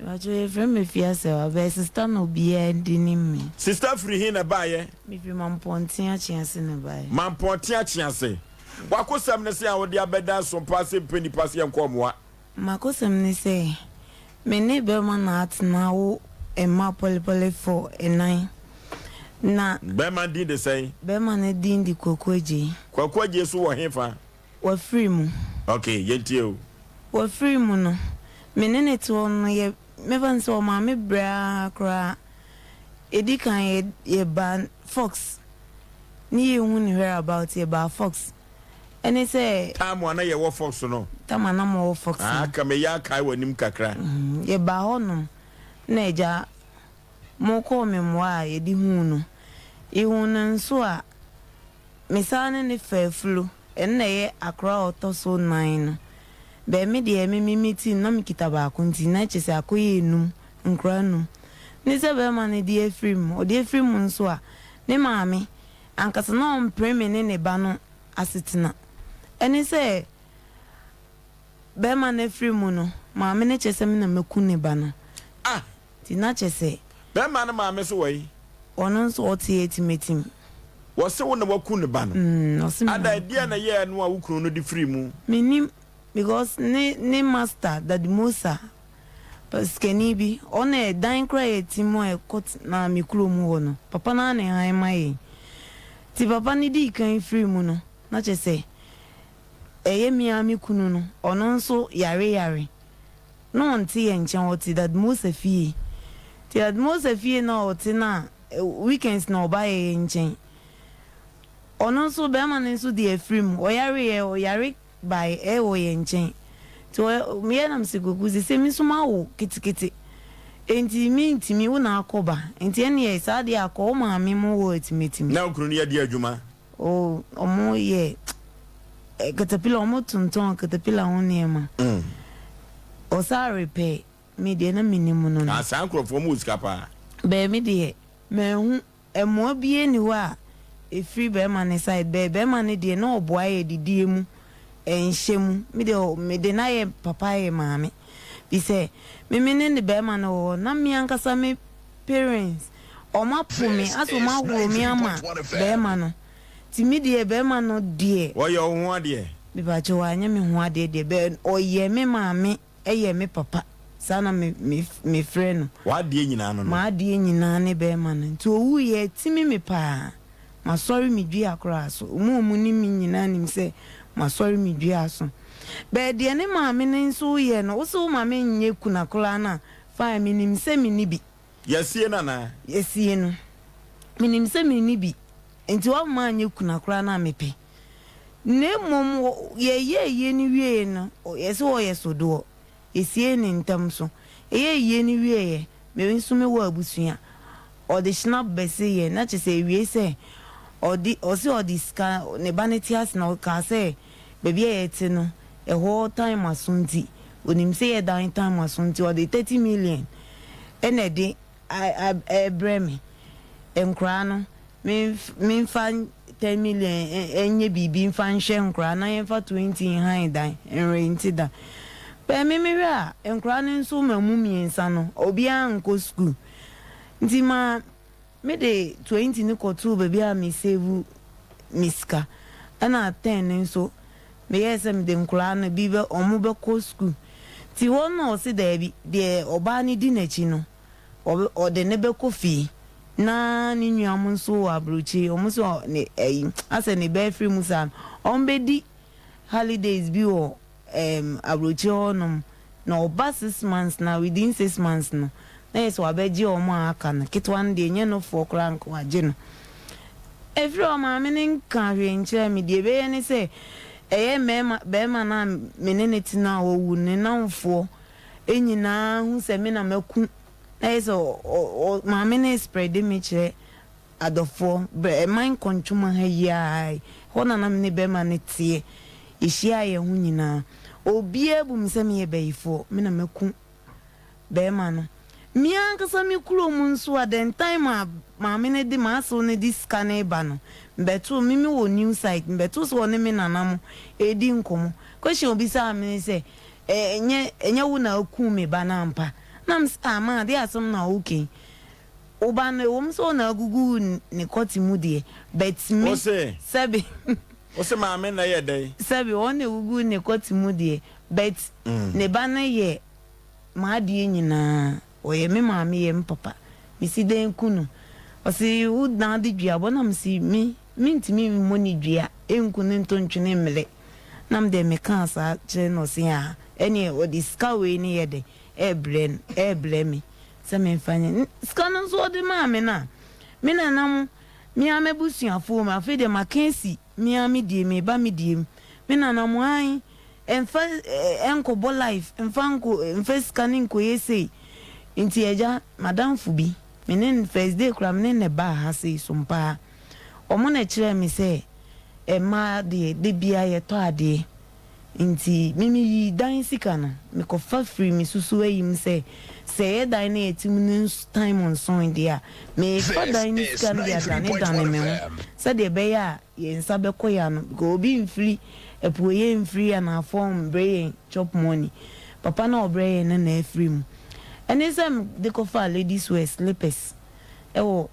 Wajo friend me fiase wa be sister no bia ndini me. Sister free hin na baye. Me fi mamponti achiase ne baye. Mamponti achiase. Wakosam ne se a wo de abeda SOMPA se peni pase enkomoa. Makosam ne se me ne be ma na atna wo emma polepole for enan. Na be man din de say. Be man ne din di kokwaje. Kokwaje so wo hefa. Wa free mu. Okay, yentie o. Wa free mu no. Me ne ne to no ye me van so ma me bra kra. Edi kan ye ban Fox. Ni hu ni hear about ye ba Fox. And he say time one ye wo Fox no. Time na mo Fox. Ah, ka me ya kai wanim kakra. Ye ba hono. Na eja mo ko me mwa ye di hu no. E hu na nso a me sane ne faflu. En na ye akra otoso 9. Be me de me meeting na me kitaba akunti na chese akoye enum nkra num. Ni se be ma ne die film, o die film nso a ne maame ankasa na on preme ne ba no asetina. Eni se be ma ne film no, maame ne chese me na meku ne ba no. Ah, ti na chese. Be ma ne maame so wai. Ono nso o tie etimetim. Wo se wo na waku ne ba no. Ada dia na ye no a wukunu no di free mu. Minim because ne master that Musa paskeni bi one dan kra etimo e kot na mikro mu ho no papa na ne han mai ti papa ni di kan free mu no na che se eye mi amikunu no ono nso yare no nti ye nchen oti that Musa fie ti that Musa fie na oti na weekends na oba ye nchen ono nso be ma ne nso di free mu o yare by o ye nchen to me na msiguguzi se misuma wo kitikiti enti mi ntimi wo na akoba enti ene ye sa de akọ ma me mo wo etimetimi na okunu ye de adwuma o omo ye katapila omo tunton katapila woni ma o sa repair me de na minimu no na san krofo mu skapa be me de me hu emo bie ni wa e free be man side be man de na oboa ye didie mu enshemu me de na ye papa ye maame bi se me ne be ma no na me ankasa me parents o ma pu me aso ma wo me ama be ma no ti me de be ma no de wo ye ho ade bi ba jo anya me ho ade de be o ye me maame ye me papa sana me friend wa de nyina no ma de nyina ne be ma no to wu ye ti me pa ma sorry me dwi akra so mu ni me nyina nim se ma sorry me dua so be de ne maame ne nso ye no wo so maame nye kuna kula na fa minim se mini bi yesie na yesie no minim se mini bi enti wo ma nye kuna kula na mepe ne mom ye ni wie no yesi wo yeso do yesie ni ntam so ye ni wie ye me nso me wo abusua o de snap bese ye na che se wie se odi ska ne banetias na ka se baby eti no a whole time asunti onim se ye down time asunti o de 30 million ene de I bremi enkra no me fan 10 million enye bibi fan hwe nkra na ye fa 20 han dan enrenti da be me a enkra no nso mamu miensa no obi an ko school nti ma me de 20 ni kotu baby a me save miska ana 10 nso me yesem de nkura na bi be omu be ko school ti won no se da bi de oba ni di nachi no o de ne be ko fi na ni nuam nso abrochi omu so ne ase ne be free musa on be di holidays bi o abrochi onum na oba 6 months na within 6 months no na yeso abeji o ma aka na kitwan de nye no for crank waje no every o ma me nka hwe nche me de be ne se eye be ma na menene tina owu ne nanfo enyina hu se me na maku na yeso ma me ne spread me che adofo be man kontuma ha yi hona na me be ma ne tie ehia ye hu nyina obi ebu me se me ye beyifo me na maku be ma no mi ankasa mi kulo mu nso a den time maame ne di maso ne di scanner ba no betu mimi wo new site betu so ne me nanam edi nkomo question obi sa me se enye wo na aku me ba na mpa nam ama they asom na okay oba no so na gugu ne koti mu de but me sabi o se ma me na ye dey sabi on ne gugu ne koti mu de but ne ba na ye ma de nyina o ye me ma me ye papa mi si den kunu o si u na de dua bo nam si mi ntimi moni dua enkunu ntontwene mele nam de me kan sa che no si a eni o di skawe ni ye de ebre mi se me fanye skano so de ma me na me na nam mi amebusuafo ma fe de makensi mi ami die me ba me die me na nam an enfa enko life enfa scanning ko yesi nti eja madam fubi me ne first day kra me ne ba ha sei SOMPA omo na kire me se ma de bia ye to ade nti mimi dan sika no me ko fa free me susu ayim se dan na etim no time on so in dia me fa dan sika no ya dan me se de be ya ye nsa be koya no go bi mfiri epuye mfiri na form brain chop money papa na obrain na free mu ene sem de ko fa ladies wear slippers ewo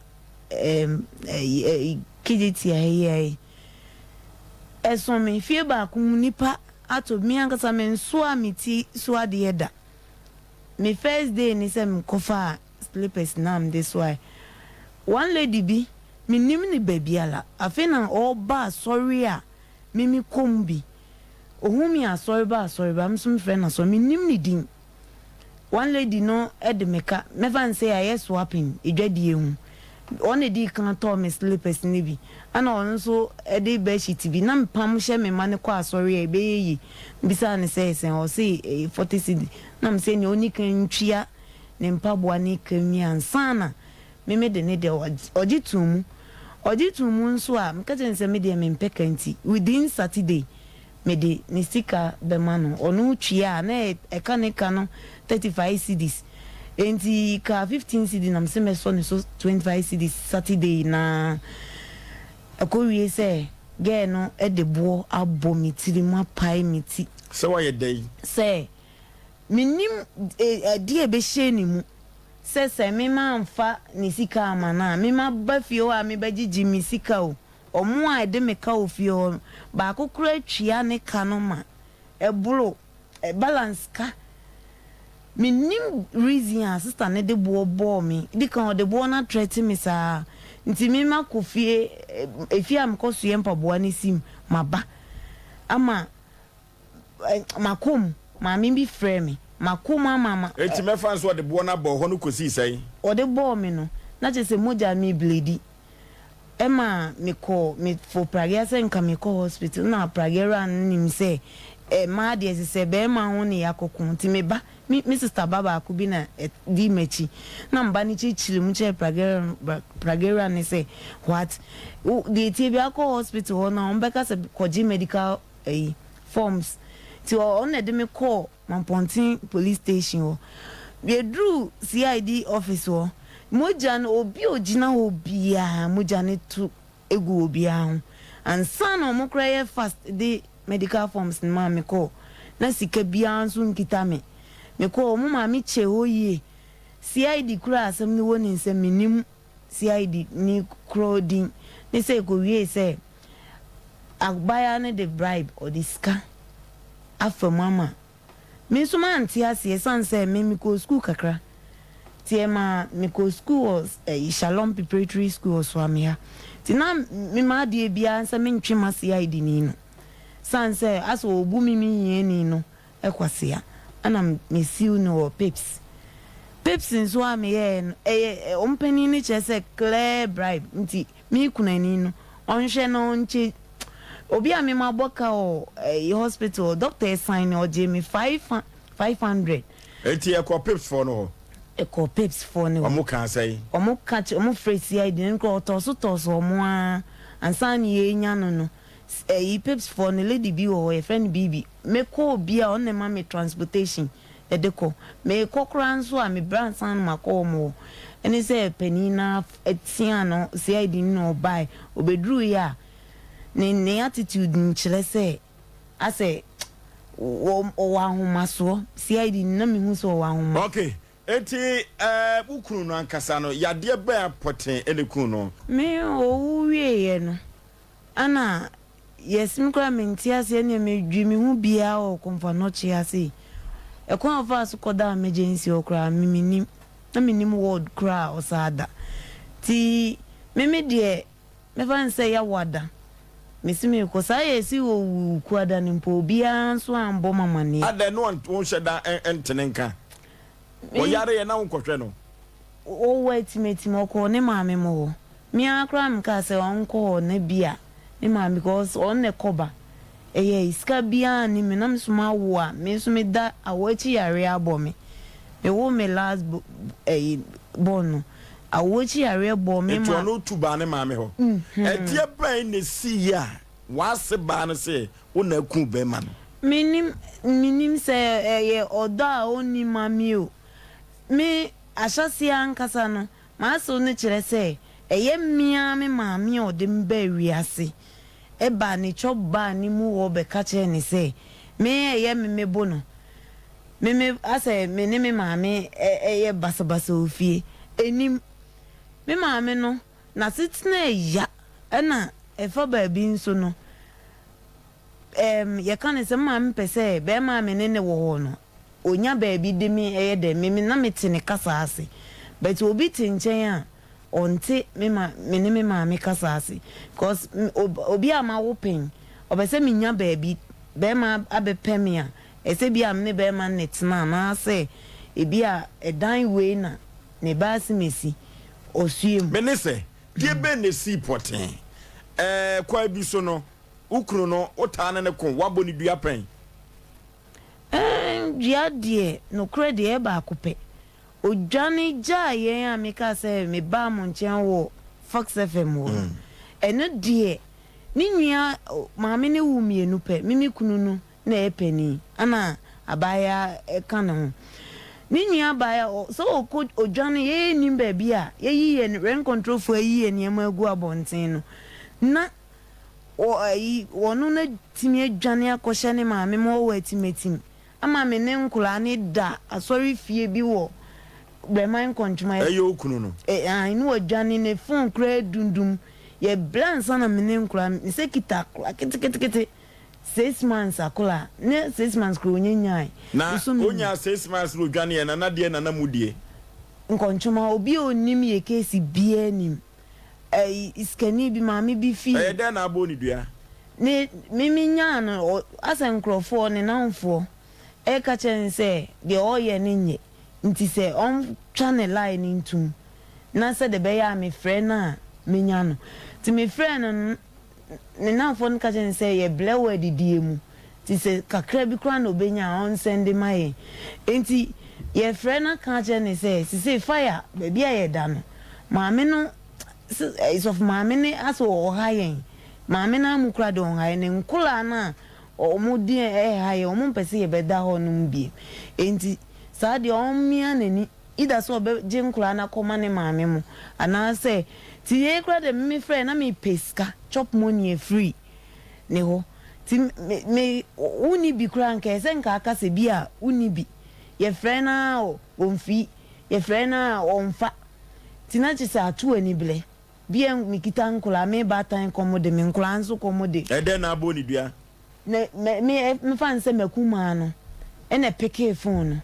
kijiti ayi eso me fie ba ku nipa ato mi ankasa me nso amiti so ade eda me first day ni sem ko fa slippers nam this why one lady bi me nim ni babiala afena o ba sorry a mimi kombi ohumi asori ba msum friend na so me nim ni din one lady no edemeka me fan say I swapping edwadie hu on edi kan to me slippers ni bi ana on so edi be sheet bi na mpam hye me mane kwa asori e be yi bisa ne say o say 40 cedi na me say ni oni kan twia ne mpaboa ni kan mi ansana me de ne de ojitum nso a mka je nse me de me mpeka nti within Saturday me de ni sika be mano onu twia na e ka no 35 cedis enti ka 15 cedi na mse me so ne so 25 cedis Saturday na akowie se ge no e de bo abo mitiri ma pai miti se wa ye dey se minim die be hye ni mu se me ma mfa ni sika amana me ma ba fio a me ba gigi mi sika o omo a de me ka o fio ba akokura twia ne ka no ma e bro e balance ka minim reason a sister ne de bo me di kan o de bo na threat me sa nti me ma ko fie efia am ko so ye mpaboa ne sim maba ama makom ma mi bi frɛ me makoma mama eti me fan so de bo na bo ho no kosi sai o de bo me no na che se moja mi bledi ema me for pragia se nka me ko hospital na pragia nim se ma de se be ma ho ne yakokun ti me ba mi sister baba akubi na di mechi na mba ni chichiri mu che pragia ne se what the ti bi akọ hospital na ombeka se koji medical forms ti on de me call Mampontin police station o we drew CID office o moja no obi ogina obi a moja ne tu egu obi a and son o mokra fast the medical forms ma me call na sika bia nso nkita me call mo ma me che oye CID kura asem ni woni nsem minim CID ni crowding ne say go wie say agbaya ne the bribe or the scar afa mama me so man ti ase san say me ko school kakra ti ma me ko school was Shalom preparatory school so amia ti na me ma de bia nsa me ntwe ma CID ni no san say aso obu mi ye ni no ekwase ya ana me siu no pips nso am ye ompani ni che say clear bribe nti mi kuna ni no onhwe no nche obi a me ma boka o hospital doctor sign o je me 500 eti e pips for no e pips for no omo kan say omo catch omo fresi ID nko toso omo a ansan ye nya no pips for no lady bi o e friend bibi me ko obi a on ma me transportation e de ko me kokra nso a me brand san ma ko mo eni say penina etia no CID no buy obedru ya ne attitude nchile se ase o wa homa so CID na me hu so wa homa okay eti ukunu no ankasa no yade ba poten eleku no me o wiye no ana yes mkra mentiase ne medwi me hu bia o komfa no chiase e kon of us koda emergency okra miminim na minim word kra osada ti me de me fan say ya wada mesimi ko sa yesi wo kwada nimpo bia so ambo mama ne ada no won sheda entenenka o yare ye na won kohwe no o waitimeti moko ne maame mo mi akra mka se onko na bia ne maame because on ne koba iska bia ni me nam suma wo a me so me da awachi yare abo me wo me last bono awochi yare bo me ma no tuba ne maame ho etie ban ne si ya wase ba ne se wona ku be ma no minim se ye odo a oni mami o me ahyase ankasa no ma so ne kire se eye mmia me maame o de mba wiase e ba ne choba ni mu wo be ka kire ne se me eye me bo no me ase me ne me maame eye basabasa ofie enim me maame no na sitna ya na efa baabi nso no ye kan se maame pese be maame ne wo ho no onya baabi de mi de me na metene kasa ase but obi tinchen a onte me ne me maame kasa ase cause obi ama wo pen obese me nya baabi be ma abepem a ese bi am ne be ma netna na ase ebi a edan we na ne baasi mesi osiem menese die be ne si poten kwa bi so no ukru no otane ne kon wabo ni dua pen dua die no kredi e ba akope odwane ja yen ameka se me ba mo nchen wo Fox FM wo eno die ni nwia maame ne wu mienu pe mimi kunu no na epeni ana abaya kana ho ni nwia baya so odwane ye nim ba bia ye yiye rent control for yiye niam agu abonten no na wonu na timi adwane akoshe ne maame mo wo atimetim ama me ne nkula ne da asori fie bi wo breman kontuma eyo okunu no inu adwane ne phone kra dundum ye blansa na me ne nkula me se kita kete 6 months akola ne 6 months kro nyanyai na onya 6 months ro dwane na de na mudie nkontuma obi onim ye case bia nim iskani bi maame bi fi de na abo ni dua ne mimi nya no asenkrofo ne nanfo ka chen se de oye ne nye nti se on channel line ntum na se de be ya me frɛ na me nya no ti me frɛ no ne nanfo no ka chen se ye blewe didie mu ti se kakra bi kra na obenya on send my nti ye frɛ na ka chen ne se fire be bia ye da no maame no is of maame ne aso o hayen maame na mukra do hayen ne nkula na omudi haye omumpese ye beda ho no mbie enti sa de omia nani ida so be je nkula na koma ne maame mu ana se ti ye kra de me frɛ na me peska chop money free ne ho ti me uni bi kra nka se nka aka se bi a uni bi ye frɛ na omfi ye frɛ na omfa ti na chisa atu ani ble bien mikita nkula me batan komode me nkula nso komode ede na abo ni dua me fan se makuma no ene peke phone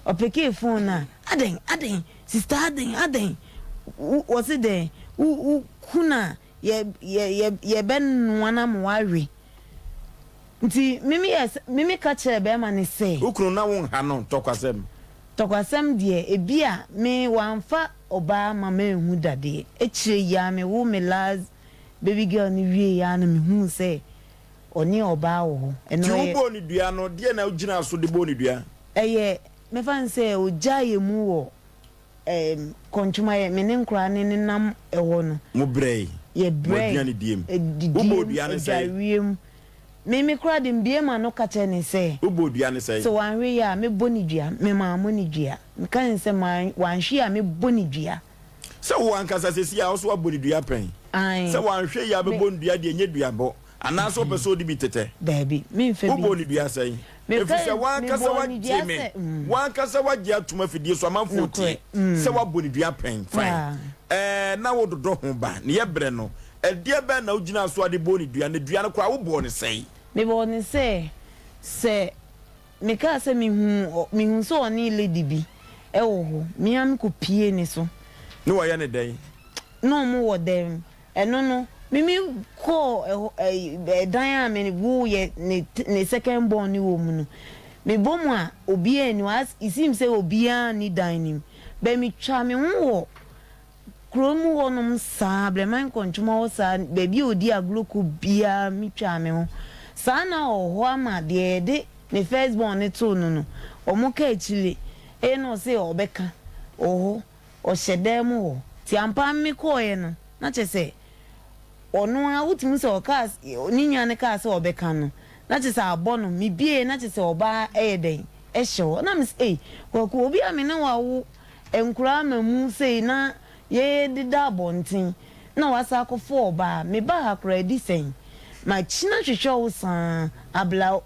o peke phone na aden sister aden was it there kuna ye ben wana mwari nti mimi ka chere be ma ne se ukru na won ha no tokwasem die ebia me wanfa oba mama ehu dade echire ya me wo me last baby girl ni wie ya na me hu se oni oba wo eno ti wo ni dua no de na ugina so de bo ni dua me fan se ojaye mu wo kontuma ye me ne nkura ne nam ewo no mo brei ye brei mo dua ni diem wo bo dua ne se me kura de mbie ma no kache ne se wo bo dua ne se so wanwe ya me boni dua me ma mo ni dua me kan se ma wanhwe ya me boni dua se wo ankasa se sia wo so boni dua pen se wanhwe ya be boni dua de nye dua bo ana so person di bi tete baby me mfe wo boni dua se If you say one kasa wa jeme, one kasa wa jia tuma fidie so amanfo ti. Se wa boni dua pen fine. Na wo dodo ho ba, ne ye bre no. E de be na ugina so ade boni dua, ne dua no kwa wo bo ne sei. Me bo ne se me ka se mi hu so oni lady bi. E wo ho, mi am ko pie ne so. No wa ya ne den. No mo wo dem. No. Mimi ko dan a me wo ye ne second born ni wo mu no. Me bomu a obi anu as it seems say obi a ni dan nim. Be mi twa me wo kromu wo no sa ble man kontuma wo sa be bi odi agloku bia mi twa me ho. Sa na ho ama de ne first born ne to no. Omo ka echile e no say obeka. Oho o hyedem wo. Ti ampa mi ko ye no. Na che say ono a wutimu se okas ninya ne ka se obeka no na che se abono mi bie na che se oba eyeden e hyewo na me say kwaku obi a me ne wa wo enkura mamu sei na ye dida abontin na wasa akofo oba me ba ha kra di sen ma china hwehwe wo san abla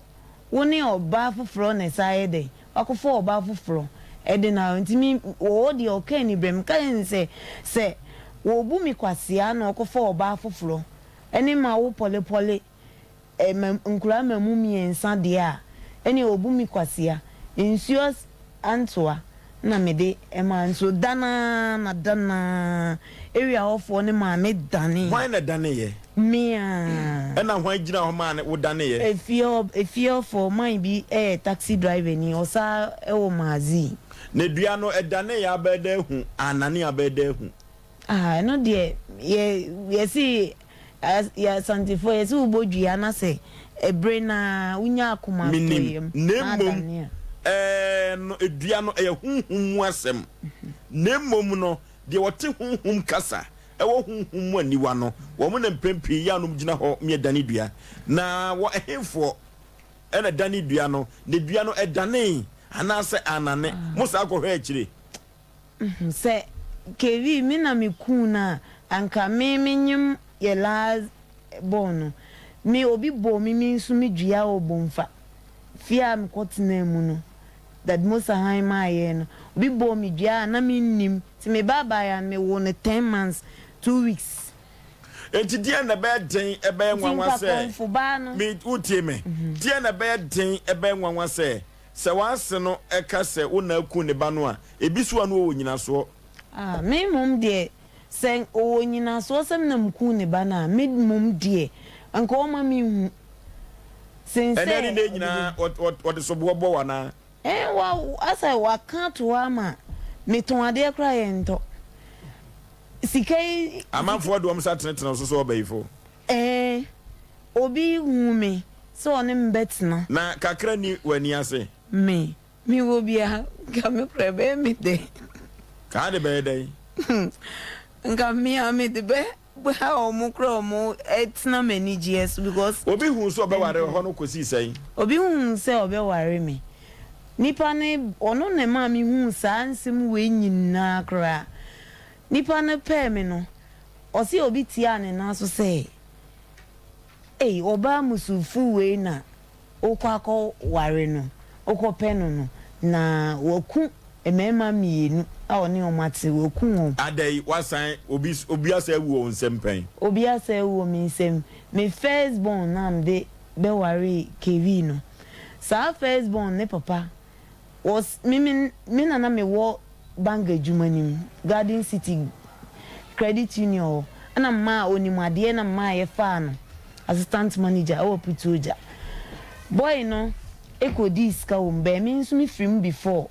wo ne oba foforo na sa eyeden akofo oba foforo ede na ntimi wo di okani brem kan se wo bu mi kwasia na okofo oba foforo eni ma wo pole nkura mamu miensa de a eni obu mi kwasia insuos antoa na mede ema nso dana area ofo ne ma me dane why na dane ye mia ena hwan gina ho ma ne wo dane ye efio for mine bi taxi driver ni osa wo mazi ne dua no edane ya abeda hu anane abeda hu no de ye see ya santifo ye su bodua na se ebre na unya akoma toyem nemom no edua no hunhum asem nemom no de wote hunhum kasa ewo hunhum aniwa no wo mo na mpempi ya no gina ho me dane dua na wo ehemfo ena dane dua no ne dua no edane anase anane musa akọhwe akire se kevi mina mikuna anka menyim ye last born me obi bo mi nsu mi dua obomfa fia mkotena mu no that musa han maye no obi bo mi dua na mi nim ti me baba ya me wo ne 10 months 2 weeks enti dia na be den ebe nwanwa se me utie me dia na be den ebe nwanwa se wanse no eka se wona ku ne ba no a ebisu anu wo nyina so me mum de sen o nyina so sem na mku ne ba na me mum de anka o ma mi hu sen se ene ne nyina what so bo wana wa asa wa kan to ama me ton ade kra ye nto sikai amanfo do amsa tenetena so obayifo obi hu me so ne mbetena na kakra ni wani ase me wo bia ga me prebe me de ka de be de nga me ame de be ha o mu kro mu etna many years because obi hu so be ware ho no kosi sai obi hu se obe ware me nipa ne ono ne ma mi hu sa nsem we nyina kra nipa ne pe me no o si obi tia ne na so se oba musufu we na okwakọ ware no okope no na woku emema mienu a oni omate woku won adai wasan obi asa ewu onsem pen obi asa ewu mi nsem me first born na mde be ware kevi no sa first born ne papa was me na me wo bank adwumanim Garden City Credit Union ana ma onimade na ma ye fa no assistant manager o Pretoria boy no eko diska o mbe me nso me film before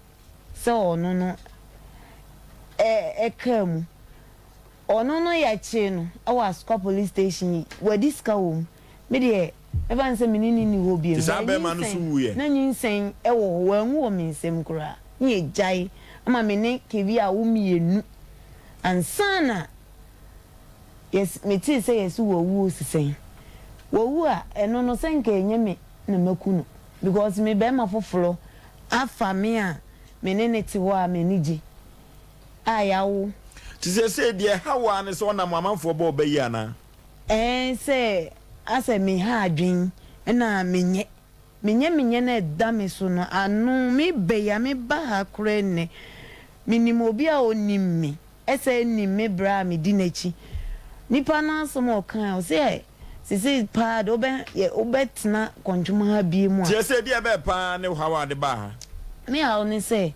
so no ekam ono ya che no awa Square police station we diska o me de evan se menini ni ho biem na nyinsen ewo wanwu o mensem kura nye jai ama me ne kevi a wo mienu ansana yes me ti say yes wo wu osisen wo wu a eno no senka enye me na makuno because me be ma foforo afa me a me ne neti wo a me niji ayawo ti se de hawa ne so na mamanfo ba obayi ana se ase me ha adwen na menye menye na dame so no anu me be ya me ba ha kure ne minimo obi a onim me ese nim me bra me di nachi nipa na so mo kan o se sisi pa do be obetna konjuma ha bie mu a je se dia be pa ne hawa de ba ha me a oni se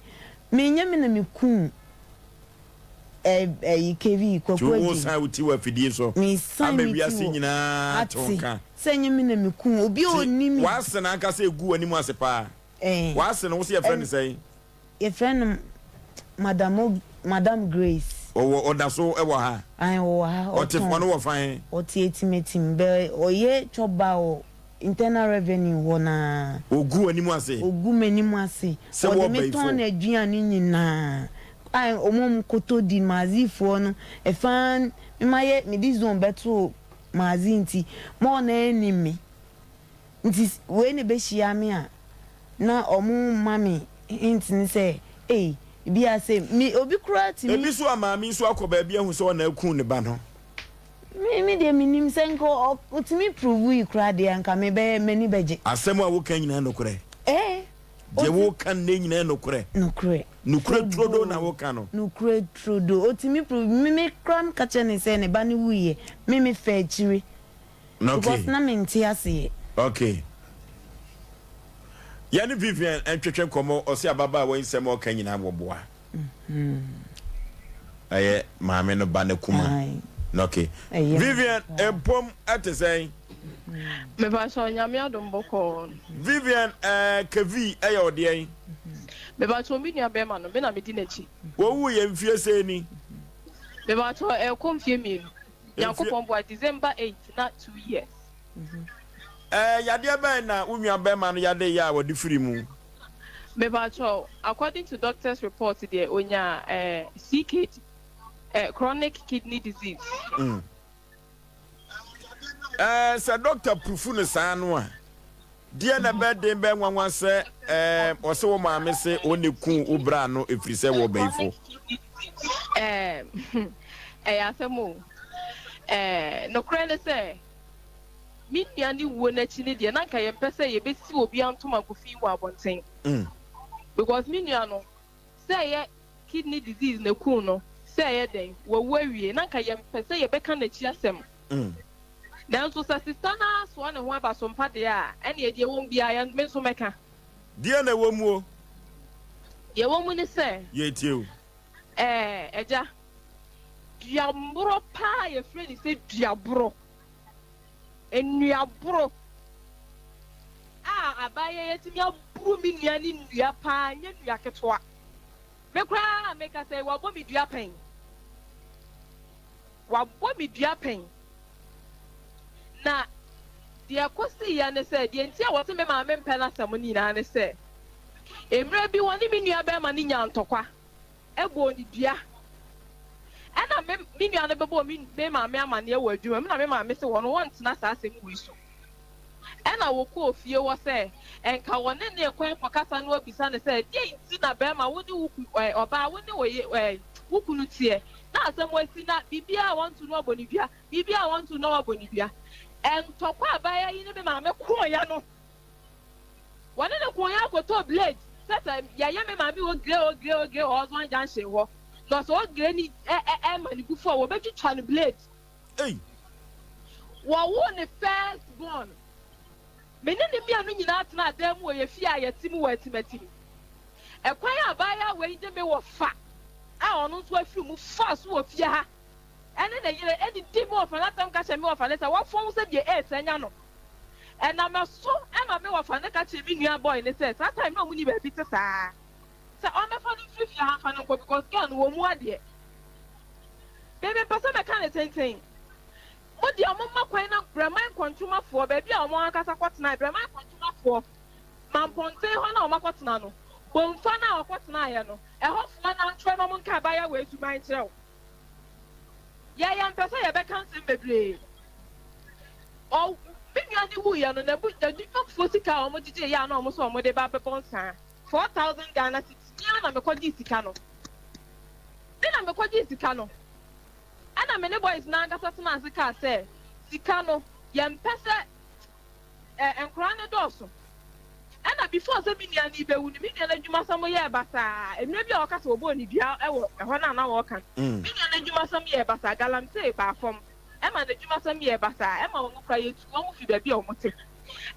menye me na me kun ikevi kokwaji wo san uti wa fidie so ame wiase nyina tonka senye me na me kun obi onim wa se na aka se egu ani mu ase pa wa se no wo se ye friend say ye friend Madam Grace oda so e wo ha ai wo ha o te fo no wo fan o ti etimetim be oye choba o internal revenue wo na ogu ani mu ase ogu mani mu ase o de me ton aduane nyina ai omom koto di mazifo no e fan me maye me di zone beto mazinti mo na enimi nti we ne be hia me a na omu mami intini say bi ase mi obi kura ti mi ebi so amami so akoba bia hu so na akun ne ba no mi de minim senko otimi prove ikura de anka me be mani beje asem a wo kan nyina no kure je wo kan ne nyina no kure trodo na wo kan no kure trodo otimi prove mi kram ka chene se ne ba ne wuye mi fa chiri okay because na menti ase okay yani Vivian entwetwe komo osi ababa wa nsem o kan nyina boboa aye maame no ba ne kuma okay Vivian empom atesai me ba so nyame adom boko Vivian kavi aye ode me ba so mi nua be ma no be na me di nachi wo wu ye mfie se ni me ba so komfie mi yakopon bo December 8 na 2 years yade ba na unua be ma no yade ya wo di free mu me ba so according to doctor's report there onya CKD chronic kidney disease sa doctor proof no sanu a dia na be den be nwanwa se o se wo maame se o ne kun ubra no efiri se wo baifo asemo no krene se mi ni wo na chi ne de na nka ye pese ye besi obi antoma kofi wo abonten because mi nua no say ye kidney disease na kun no say ye den wo wawie na nka ye pese ye beka na chi asem dan so sa sister na so na ho aba SOMPA de a ene ye de won bia ya me so meka dia na wo mu o ye won mu ni se ye tie o eja diambro pa ye frɛ ni se diabro enuabro abaye yetimi aburu mi nua ni nua pa nya nua ketwa me kra me ka say wa bo mi dua pen na de akosi ya ne say de ntia wo te me ma me mpela sam ni na ne say emre bi woni mi nua be ma ni nya ntokwa ebo ni dua ana me nua ne bebo mi be ma me ama ne e wadwuma me na me ma me se wono won tena sa asem wi so ana wo ko ofie wo se enka wone ne kwan kokasa no obisa ne se de nti na be ma woni wuku oba woni wo wuku no tie na asem wasi na bibia want to know bonibia bibia want to know bonibia entokwa abaya yi ne be ma me ko ya no wone ne ko ya ko to blade sasa ya me ma me o gre o zo anja hye ho no so gre ni mani before wo be twitwa no blade wo ne first born menene bia no nyina atena adam wo ye fia ye tim wo atimati ekwan abaya we de me wo fa a ono so afi mu fa so wo fia ha ene na yire edi di mo fa na tam ka che me wo fa ne sa wo fon se de enya no ena me so ema me wo fa ne ka che mi nua boy ne se that time no mu ni ba bi te sa sa o me fa ni fia ha fa no ko because gan wo mu ade bebe pasa me kan ten mo di amoma kwan na braman kwantuma fo ba bia omo akasa kwotena braman kwantuma fo mamponte ho na omo kwotena no bomfa na kwotena ye no e ho fo na ntwe no mo nka ba ya we esuman kirew ya mpesa ye be kanse bebre o binua ni wu ya no na bu da du fo sika omo dije ya na omo so omo de ba peponsa 4000 Ghana cedis ya na me kwaji sika no ana many boys na ngasa tena sika se sika no ye mpese enkura ne doso before say me nia ni be wu ni me nia na dwuma sam ye basa emre bia o kasa obo ni bia e wo ho na wo kan me nia na dwuma sam ye basa galam say ba fom e ma na dwuma sam ye basa e ma wo kra ye tu wo fi ba bia o mote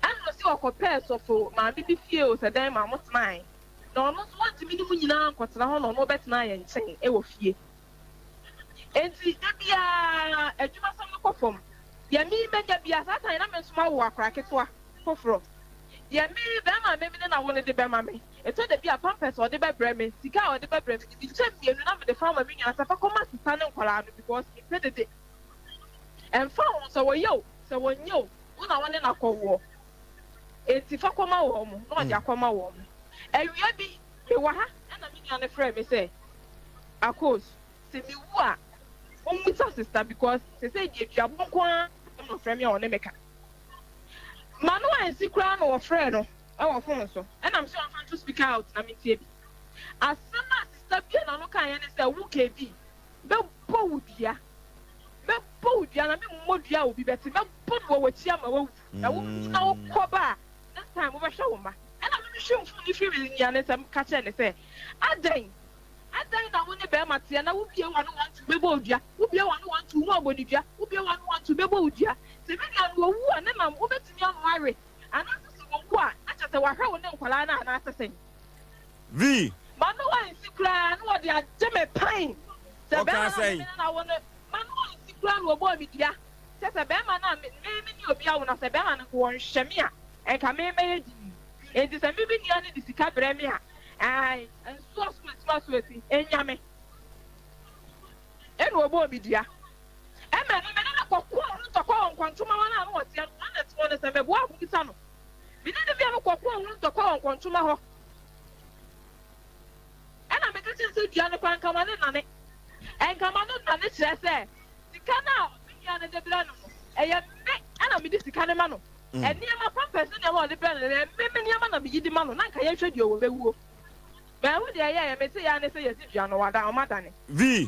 an no si okopɛ sɔfo ma bi fie o sɛ dan ma motman na ɔno so wanti mi ni mu nyina nkɔtena ho na ɔno bɛtena yɛ nkyɛn e wɔ fie enti da bia adwuma sam no kɔfom ya mi menya bia sa tan na me nsoma wo akra ketwa foforo ya mi be ma me na wo ne de be ma me eto da bia pampers o de be brɛ me sika o de be brɛ me bi kyem mienu na me de fa ma me nyana safa kɔma sisa ne nkwala no because me pede de emfa wo so wo yo so wo nyo una wane na kɔwo enti fa kɔma wo mo na ɔde akɔma wo mo awia bi me wa ha na me nyana frɛ me sɛ akos se mi wu a omuta sister because se say die dua bonkwa no frɛ me a ɔne meka manu ansi kra no wɔ frɛ no ɛwɔ phone so and I'm sure I'm to speak out na me tie bi asana sister bi na no kan ye ne sɛ wo ke bi be powudua na me mmodua obi beti be pod wo wachi ama wo na wo na wo kɔba next time wo bɛhwɛ wo ma and I'm sure phone ni free me nya ne sɛ ka kyɛ ne sɛ adan na wo ne be ma tie na wo bie wa no want to be bodua wo bie wa no want to wo abonidua wo bie wa no want to be bodua se me nya no wu a ne na wo betimi anu are ana so wo wu a acha se wa hwɛ wo ne nkwala na ana asesen v ma no wa nsikura no wo de agye me pan se be na wo ne ma no wa nsikura no bo mi dua se be ma na me ni obi a wo na se be ma no wo nhwɛ me a enka me di enti se me bi ni ani di sika brɛ me a ai enso sweet enyame enu obo obi dia eme no me na kokko no tokɔ nkwontoma wana no wotia no na to ne se me bo abukisa no bi ne bia no kokko no tokɔ nkwontoma hɔ ana me ka kyerɛ dua no kwan kama ne nane enkama no nane kyerɛ sɛ sika na bia ne de bra no eye me ana me di sika ne ma no eniama pampers ne ma o de bra no me niama na me yidi ma no na nka ye hwɛ di owo bewuo ba wo de ya me se ya ne se yesi dua no wada o madane v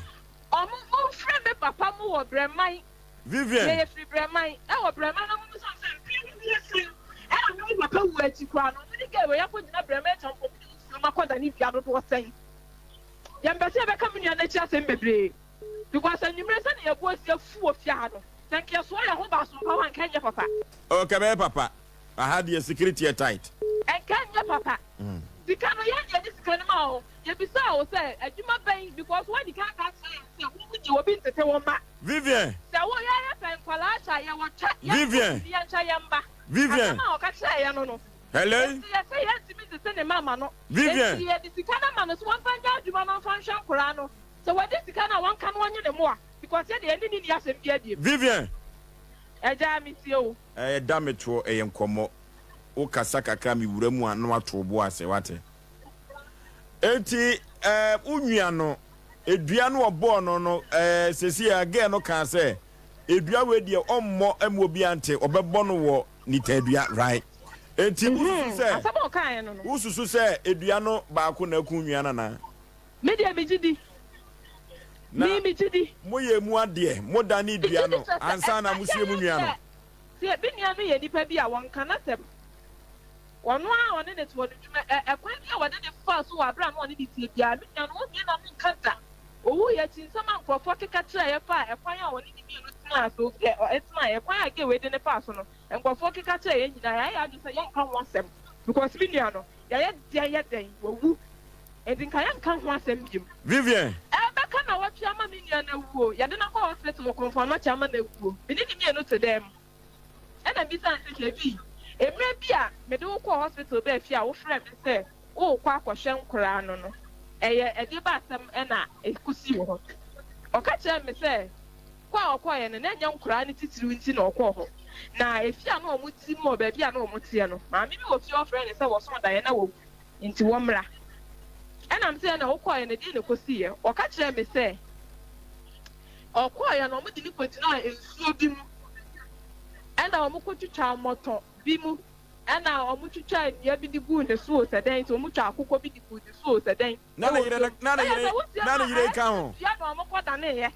omo mo frɛ me papa mo wɔ brɛman Vivian ye free brɛman e wɔ brɛman na mo so sɛ free e no papa wu achi kwa no ni ge we ya ko gina brɛman champo so makoda ni bia do to sɛn ya mbese be kam nua na chi asɛm bebre because anyimre sɛ ne ye bo asia fu ofia no thank you so ya ho ba so pa wan kan ye papa okay be papa I had your security tight and kan ye papa sika no ye di sika no ma o ye bisa o say adwuma ban because when the can say wo ji obi ntete wo ma Vivian say wo ya pen kwala acha ye wo cha Vivian ya cha ye mba Vivian ma o ka cha ye no hello ye say ye ti mi se ne mama no Vivian ye di sika na ma no so wan fan ja adwuma no fan hwan kora no so we di sika na wan kan wonye ne mo a because ye de ni asem bia die Vivian eja mi tie o dameto nkomo o kasa kakra mi wura mu a no ato bo ase wate enti unwia no edua no obo no sesi age no kan se edua we de ommo emu obi ante obebɔ no wo nitadua right enti ususu se asabo kan no ususu se edua no baako na kunwia na media bi gidi mi gidi moye mu ade modani dua no ansa na musie mu nwia no se bi nia no ye nipa bi a won kana tem wono a wone ne to dwuma ekwan bi a wode ne fa so wa bra no wone di tie bia mi nia no wo bi na mi nkanta owu ye chinsama nkrofo keka kira ye fa ekwan a wone di mi no tena so etima ekwan a ge we de ne fa so no nkrofo keka kira ye nyina ya adu se ye nka ho asem because mi nia no ya ye den wowu edin kan kan ho asem bim Vivian beka na watwe ama mi nia na wuo ya de na kwa hospital wo konfo na cha ama na wuo bi ni mi no to dem e na bi san se ke bi emre bia me de wo kɔ hospital be afia wo frɛ me sɛ wo kɔ akɔhwɛ nkora no no ɛyɛ ɛde ba asɛm ɛna ekusi wo hɔ ɔka kyerɛ me sɛ kɔ ɔkɔ yɛ no na nya nkora ne titiri nti na ɔkɔ hɔ na efia na ɔmo ti mo ba bia na ɔmo tie no maame bi wo fi ɔfrɛ ne sɛ wo so da yɛ na wo nti wo mra ɛna me sɛ na wo kɔ yɛ no de ne kosi yɛ ɔka kyerɛ me sɛ ɔkɔ yɛ no ɔmo de ne kotina nsuo bi mu ɛna ɔmo kɔtwitwa mɔtɔ bi mu ana omutwitwa nia bi di gu ne so sɛdɛn so omutwa akokɔ bi di gu ne so sɛdɛn na yire ka ho ya no omokɔda ne yɛ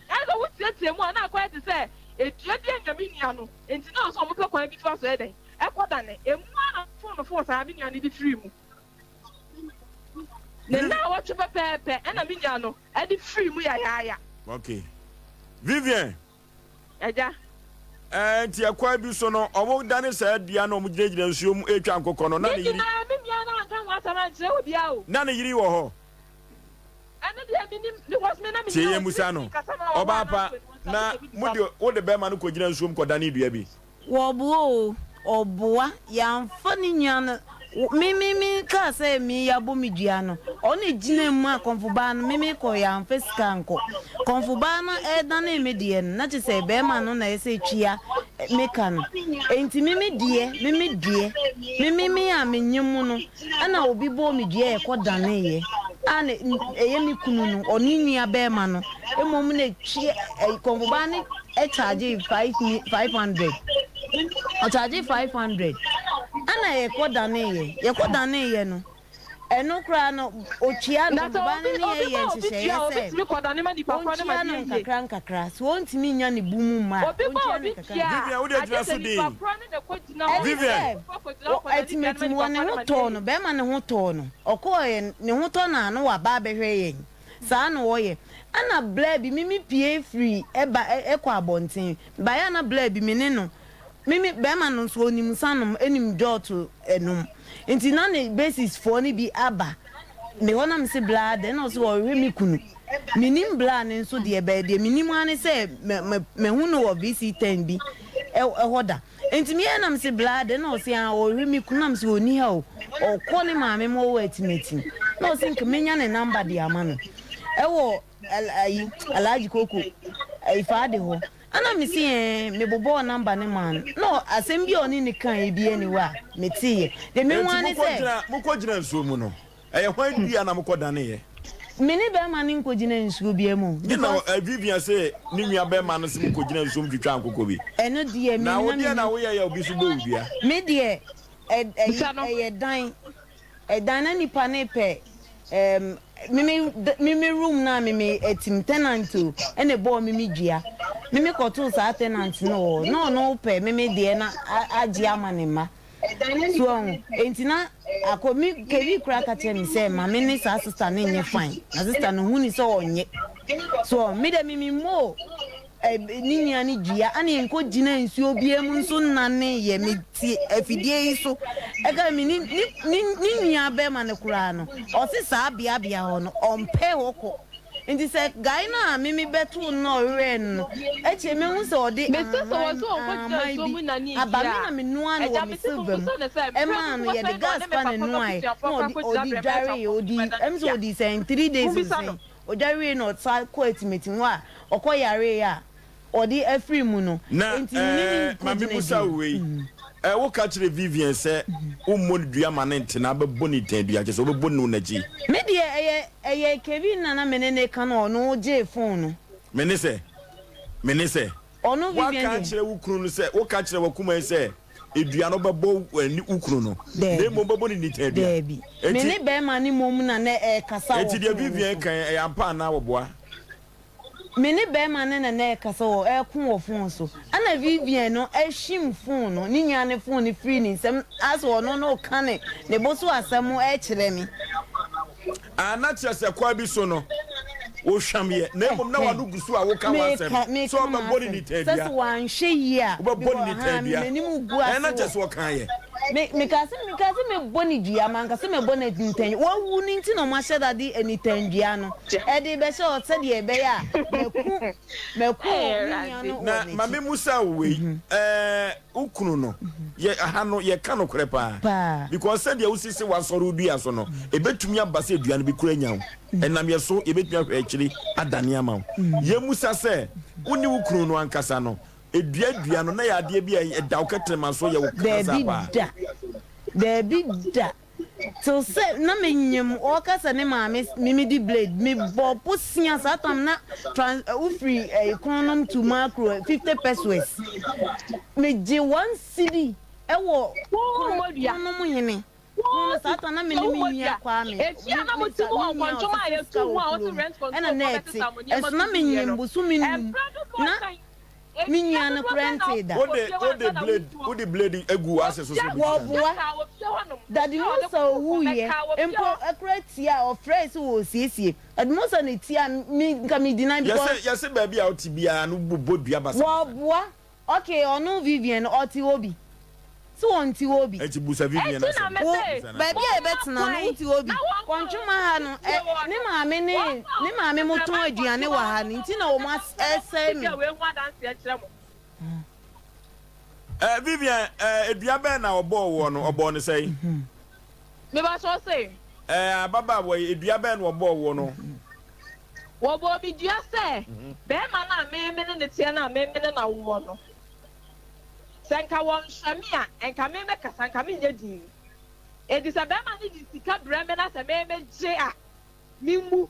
ɛna wo tie mu ana akɔyɛ te sɛ edua bi anyame nia no enti na so omopɛ kwan bi fa so ɛdɛn ɛkɔda ne emu ana phone sa bi nua ni di free mu ne na wa twa pepe na bi nua no e di free mu ya okay Vivian eja ti akwa bi so no omo dane sa dia no mo gire nsuo mu etwa nkokọ no na ne yiri na mi mia na aka wa ta na jire obi a o na ne yiri wo ho ana dia mi was me na mi tie musa no oba pa na mudi wo de be ma no ko gire nsuo mu ko dane dua bi wo buo oboa ya mfa ni nua no mi ka say mi ya bo mi dua no oni gina mu akonfoba no mi ko ya mfa sika nko konfoba no e da na me die no na che say be ma no na ese twia meka no enti mi die mi a menyim no ana obi bo mi dua e ko da na ye ana eye mi kunu no oni nua be ma no emom na twia konfoba ni e charge 500 o charge 500 ana ye koda ne ye no eno kra no ochia no ba ne ye nhihye ye se nkakra so ontimi nya ne bumu ma Vivian wo de dra so de Vivian ultimate one ho to no be ma ne ho to no okoye ne ho to na no wa ba behwe ye saa no wo ye ana blabi mimi pie free eba ekwa abonten ba ya na blabi mi ne no mimi be ma no so onim sanom enim dot enum enti na ne basis for ni bi aba me wona me se blood na so wo mi kunu minim blood ne so de be de minim ane se me hu no wo BC10 bi e hoda enti me na me se blood na o se a wo mi kunu am se oni ha o ko ni maame mo wo atimeti na o se nke menya ne number de ama no e wo alaji koko ifa de ho ana me see me bobo number ne man no asem bi oni ni kan e bi aniwa me tie de me wan ni say mo ko gina nsuo mu no e hwan bia na mo ko dane ye me ni be man nko gina nsuo bi mu na Vivian say ni nua be man se mo ko gina nsuo mu twitwa nkoko bi eno die me na wo die na wo ye ya obi so bo bia me die dan na nipa ne pe mimi room na mimi etim tenant to ene bo mimi dua mimi koto sa tenant no pe mimi de na agi amanema so entina akomi kebi kura ka tell me say ma me ni sa sister na nye fine na sister no huni so onye so me de mimi mo ni nya ni dua ani enko gina nsuo biemu nso nane ye me ti afidie so e ka mi ni nya be ma ne kura no o si sa bia ho no ompe hoko enti se guy na mimi betu no ren no e che me hu se odi me se so wo so onko so mu na ni aba me na me nua no wo me silver e ma no ye the gas pan no ai odi dare odi em so odi say 3 days in o dare no sa ko estimate nwa okoyare ya odi afri mu no enti ni mami musa we wo ka kire Vivian se wo dua manent na be boni tan dua je so be boni na ji me de eye Kevin na menene kan no je phone no menene se ono Vivian wa ka kire wo kunu no se wo ka kire wo kuma se edua no be bo ani ukunu no de mo be boni ni tan dua debi me ne be ma ni mom na na kasa wo enti de Vivian kan ampa na wo boa mini be man na kasa wo kun wo phone so ana Vivian no ehim phone no ni nya ne phone ni free ni sem aso no kane ne boso asem kire mi ana chese kwa bi so no wo hwamye na mom na wanu gusu a wo ka wasem so be body ni tadua so wan hwe yi a wo be body ni tadua ana chese wo kan ye me kasi me boni dua man kasi me boni nten wo wu ni nti no ma sheda di enitan dua no e di be so se de be ya meku na mame musa we ukunu no ye aha no ye ka no kore pa because said ye usisi wasoro dua so no e betumi abase dua no bi kura nyawo enam ye so ye betumi ahwechiri adane ama ye musa se uni ukunu no ankasa no edua no na ya ade bi e da oketrema so ye wo kasa ba Baby da so say na menyem o kasa ne maame mimi di blade me bo posia satam na free econom to Mµrd 50 pesos me je 1 cedi e wo no mo yene satan na me ni ya kwa me e na mo ti mo kwanchoma ye tu wa o ti rent control na net e so na menyem bo so me na minya no prente da o de blade egu ase so wo that no so who ye empo akratia of phrase wo siesie admosa ne tia mi nka mi deny because yes baby a oti bia no bodua basa wo boa okay onu Vivian oti obi so onti obi eti busa Vivian na baby e betena no onti obi kontwuma ha no ne maame moton aduane wa ha ni nti na o ma ese mi Vivian eduabe na obo no obo ne sei me ba so say baba boy eduabe na obo wo no wo bo bi dua say be ma na me ne tie na me na wo no senka won hwamia enka me kasa enka me nya din edisa be ma ni di sika breme na se me je a mimu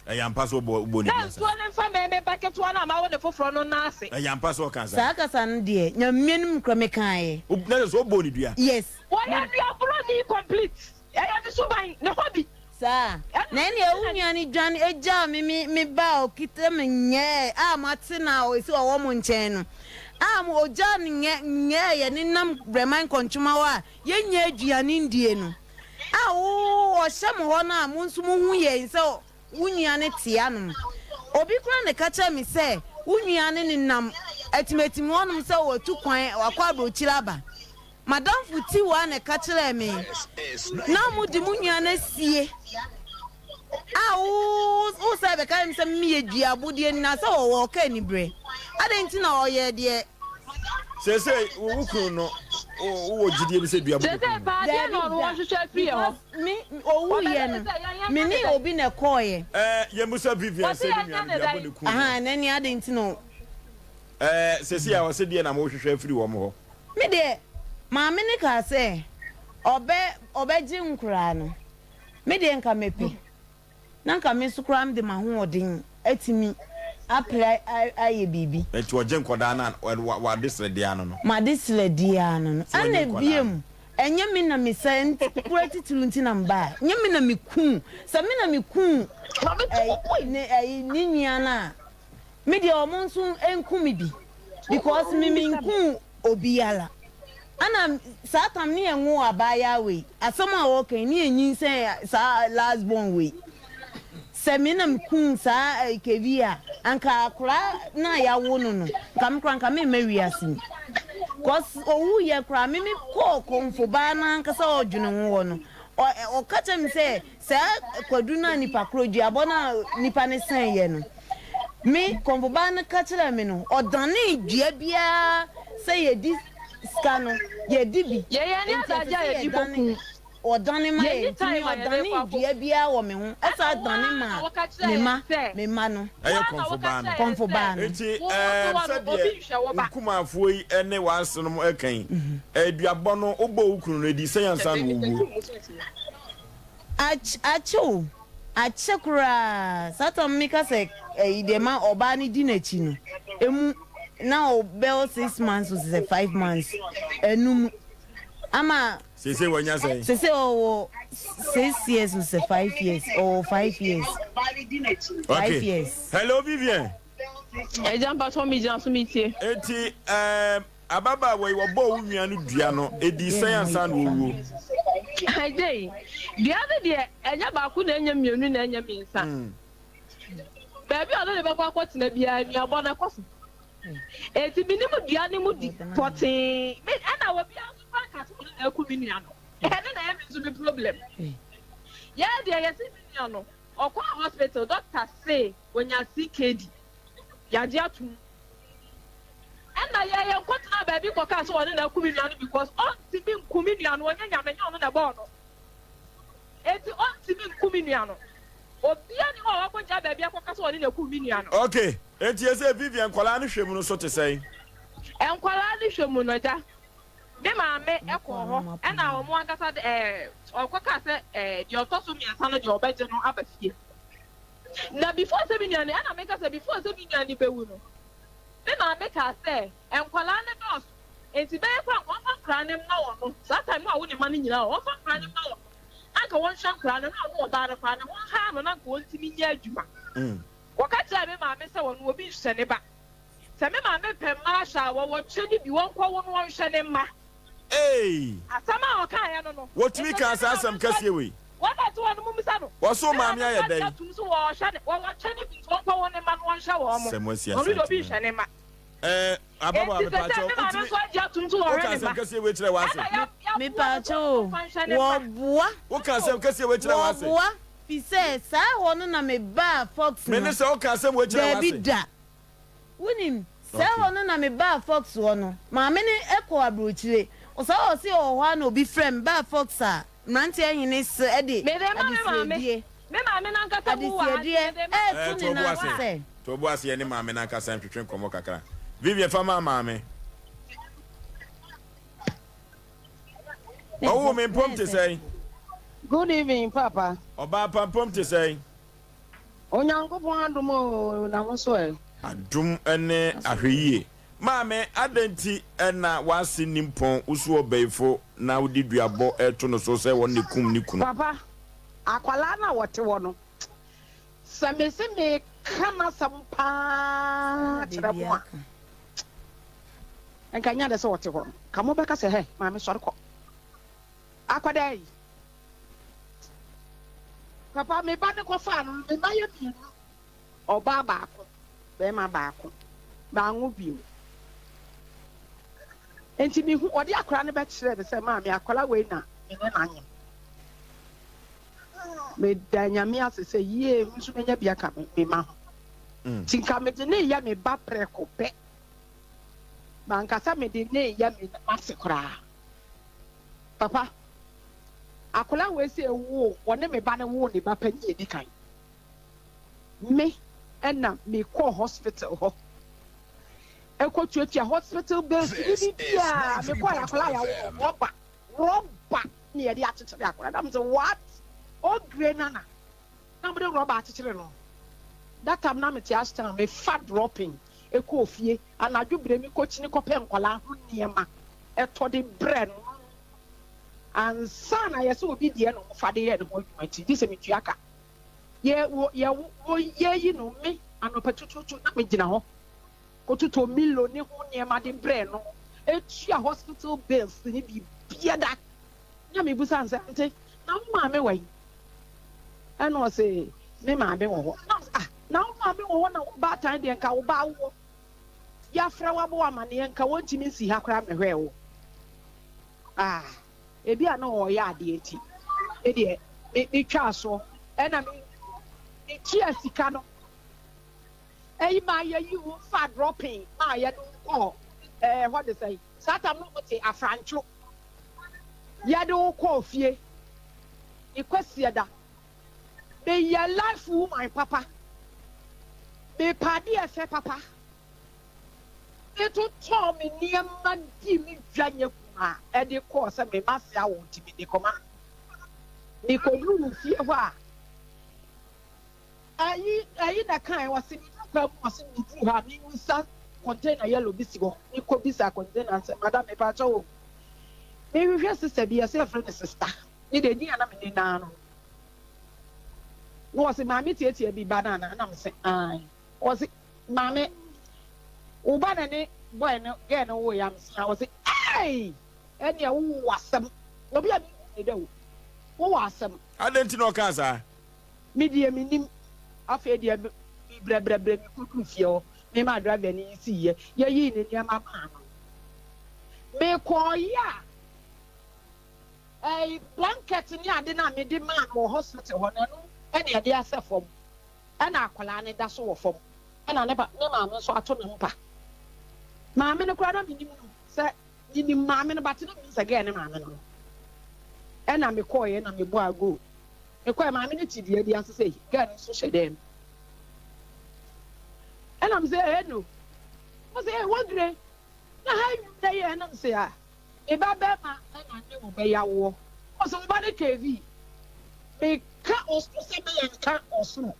yampa so bo ni so ne fa me packet one na ma wo ne foforo no na ase yampa so kan sa kasa no de nya mienum kra me kan ye na so bo ni dua yes wo ya dua bro ni complete ya ni so ban ne hobby sa na ne ewunya ni dwan eja me ba o kita me nye a matina o isi o mo nchen no am oja nye ye ni nam breman konchuma wa ye nya aduane ndie no a wo hyem ho na mo nso mo hu ye nse wunya ne tia no obi kura ne kacha mi se wunya ne nam etimetim wonum se wo tu kwan wakwa bro chiraba madam futi wa ne kacha mi na mu di munya na sie o se be kan se mi edua bodie na se wo ka ni bre adenti na oye de se wukuru no wo jidie bi se dua bodie se ba de no wo hwehwe fie ho mi owu ye no mi ni obi na koye ye musa Vivian se ni dua bodie ku aha na ni adenti no se ya wo se die na mo hwehwe afiri wo mo ho mi de ma me ni ka se obe ji nkura no me de nka mepe na nka me sukram de ma ho odin atimi apply aye bibi eti oje nkoda na wa disre dia no ma disre dia no ana biem enye me na me se kurati tulunti na mba enye me na me ku se me na me ku ni nua na me de omonso enku me bi because me nku obiala ana satam ni enwo abaya we asama wo kan ni enyin se sa last born we seminam kun sa kevia anka akra na ya wo no kam kra me mawiase cause owu ye kra me ko konfo ba na anka sa odwene wo no o kacha mi se sa kwaduna nipa kroju abona nipa ne san ye no me konfo ba na kacha me no odane dua bia se ye di skano ye dibi ye ni adaja ye di boku odane ma ye tini odane dua bia wo me ho asa odane ma me ma no ayo konfo ba no enti se kumafo yi ene wanse no akan aduabo no obo ukunu no di sayansa no wo achekura satam mika se idema oba ni di na chi no emu now bell 6 months was 5 months enum ama se wanya say se o 6 years was 5 years or 5 years 5 years hello Vivian ejamba so mi jan so mi tie enti ababa we wo bo unua no dua no edi science and wo ajei dua de enya ba ku na enya mienu na enya minsa baby o le be kwa kwatena bia nua bo na kwaso eti minimu dua ni mu di potin me ana wo bia so fa ka so na ku minua no ene na emi so be problem ya de ya si minua no okwa hospital doctor say wonya CKD ya di atum ena ya kwatena baby ko ka so woni na ku minua no because on ti bi ku minua no wonya nya menya no na bo no eti on ti bi ku minua no obia ni ho wa ko ja baby ko so woni na ku minua no okay enti ese Vivian kwala no hwemu no so te sei enkwala no hwemu no ja me ma me ekọ ho ena o mo akasa okwaka se di otoso miensa no di obeje no abafie na before seminar ni ana make say before seminar ni bewu no me ma me ka se enkwala no dos enti be kwa won fa kra nem na wo no that time a wo ni ma ni nyina won fa kra nem na wo aka won hwa kra no na wo da kra no won ha no na ko ntimi nya adwuma wakacha me ma me se won obi hwene ba Se me ma me pe ma sha wo twe ni bi won kwa won hwe ne ma. Asama o kan ya no. What we can say asam kase we. What that one mumisa no. Wo so maame aye dan. Tum so wo hwe ne wo twe ni bi won kwa won ne ma no hwe wo mo. Semosia. Onu do bi hwe ne ma. Ababa me pacho. Wo kan asam kase we kire wase. Me pacho. Wo boa. Wo kan asam kase we kire wase. Wo boa. Fi say sa hono na me ba fox. Me ne say wo kan asam we kire wase. David da. Wunim. Sa hono na me ba fox wono. Maame ne ekọ abrochire. Osa o si o hwa na obi frem ba fox a. Mranti ehine se e de. Me maame na nkata bu wa. Tu ni na se. To bo ase ne maame na nkasa ntwetwe nkomo kakra. Vivian fama maame. Oh, me pom te say. Good evening, Papa. Oba pom te say. Onyankopon adom o na wo so e. Adom ene ahweye. Maame adenti na wase nimpon usu obeifo na udi duabo eto no so say won ne kum ni kunu. Papa, akwala na wote wo no. Se me kama sampa trabwa. Enka nya de se wote ho. Kamo beka se he, maame sori ko. Akwadai. Papa me ba ne ko fa no, me ba ye bi. Oba baako, be ma baako. Ba ngo bi. Enti mi hu odi akora ne be kire de se ma me akola we na me ne na anyem. Me danya me asese ye nso me nya bia ka me ma ho. Tinka me de ne ya me ba preko pe. Bankasa me de ne ya me masekora. Papa akola we se wo wone me ba ne wo ne ba pa ni edikan. Me ena me call hospital ho. Eko tuatua hospital bills ni bia me call akola ya roba ni e di atete akola that means what o grey nana na me de roba atete no that time na me ti ashtan me fat dropping eko ofie anadwo bre mi ko chini ko pe nkola ho niema eto de bread and sana yeso obi die no fa de ye no adwumati di se me tuaka ye yi no me anopetututu na me gina ho kotuto milo ni ho niema de bread no etua hospital bills ni bi bia da na me busa nse ante na ma me wai eno se me ma be wo na ma me wo na ba tan de nka wo ba wo ya fra wa bo amane nka wontimi si ha kra me hwe wo ebi ana o ya ade eti e de e twa so e na me tia sika no e ma ya yi wo fa dropping ma ya do ko what they say satam no te afrancho ya do ko fie e kwasi da be ya life woman papa be padi efe papa to tell me near man give me janya kuma e de ko se me ma sia wo ti me de koma ni ko lu fie wa ayi na kan wa se ni kwa mo se ni tu ha ni usa container yellow bisi go ni ko bisa container se madam me pa cho me hwe sister bi se friend sister ni de dia na me ni na no no se mami tie bi banana na me se ai o se mami uba na ne boy no girl no wo yam sa o se ai eni a wo wasam obi a bi de wo wasam adenti no kansa mi die mi nim afa die bre mi kuku fie o me ma driver ni si ye yi ni ma ma no me ko ya blanket ni ade na me de man wo hospital ho na no eni ade asefom ana akwala ne da so wo fom ana ne ma me so ato ne mpa maame no kura na me nim se ni maame no bate no me se ge ne maame no ena me ko ye na me bo ago e ko maame ne ti die asese ge ne so hyedem ena me se no mo se wondre na ha yu da ye na me se e ba be ma na ne wo be ya wo o so ba ne kv me ka o so se me yan ka o so